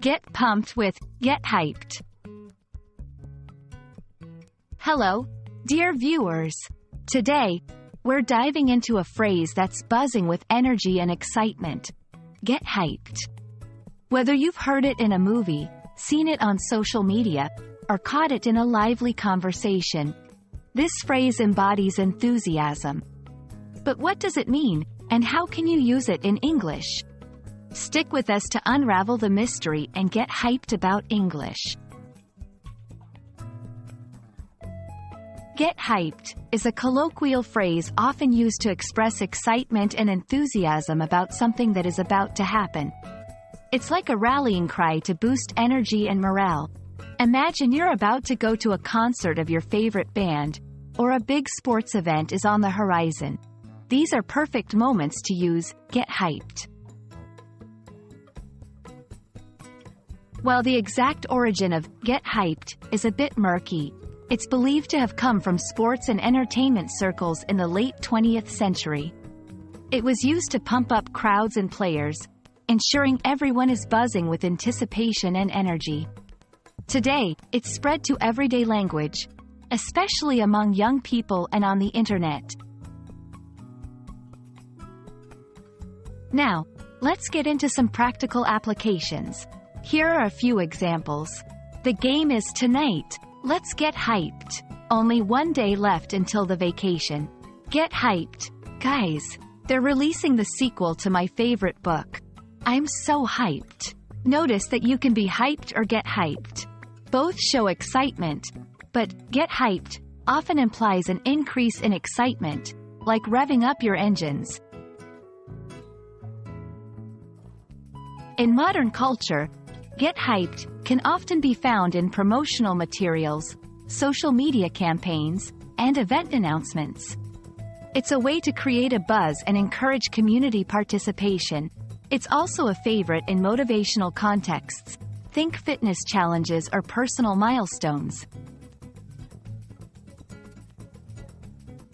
Get pumped with Get Hyped. Hello, dear viewers. Today, we're diving into a phrase that's buzzing with energy and excitement. Get hyped. Whether you've heard it in a movie, seen it on social media, or caught it in a lively conversation, this phrase embodies enthusiasm. But what does it mean, and how can you use it in English? Stick with us to unravel the mystery and get hyped about English. Get hyped is a colloquial phrase often used to express excitement and enthusiasm about something that is about to happen. It's like a rallying cry to boost energy and morale. Imagine you're about to go to a concert of your favorite band, or a big sports event is on the horizon. These are perfect moments to use Get Hyped. While the exact origin of Get Hyped is a bit murky, it's believed to have come from sports and entertainment circles in the late 20th century. It was used to pump up crowds and players, ensuring everyone is buzzing with anticipation and energy. Today, it's spread to everyday language, especially among young people and on the internet. Now, let's get into some practical applications. Here are a few examples. The game is tonight. Let's get hyped. Only one day left until the vacation. Get hyped. Guys, they're releasing the sequel to my favorite book. I'm so hyped. Notice that you can be hyped or get hyped. Both show excitement, but get hyped often implies an increase in excitement, like revving up your engines. In modern culture, Get hyped can often be found in promotional materials, social media campaigns, and event announcements. It's a way to create a buzz and encourage community participation. It's also a favorite in motivational contexts. Think fitness challenges or personal milestones.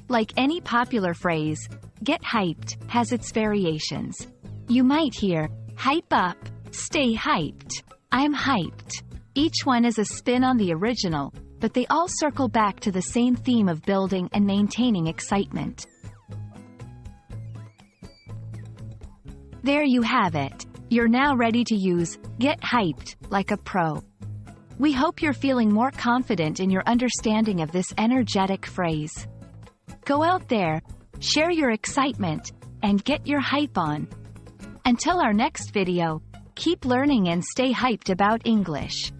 Like any popular phrase, Get hyped has its variations. You might hear, hype up, stay hyped, I'm hyped. Each one is a spin on the original, but they all circle back to the same theme of building and maintaining excitement. There you have it. You're now ready to use Get hyped like a pro. We hope you're feeling more confident in your understanding of this energetic phrase. Go out there, share your excitement, and get your hype on. Until our next video, keep learning and stay hyped about English.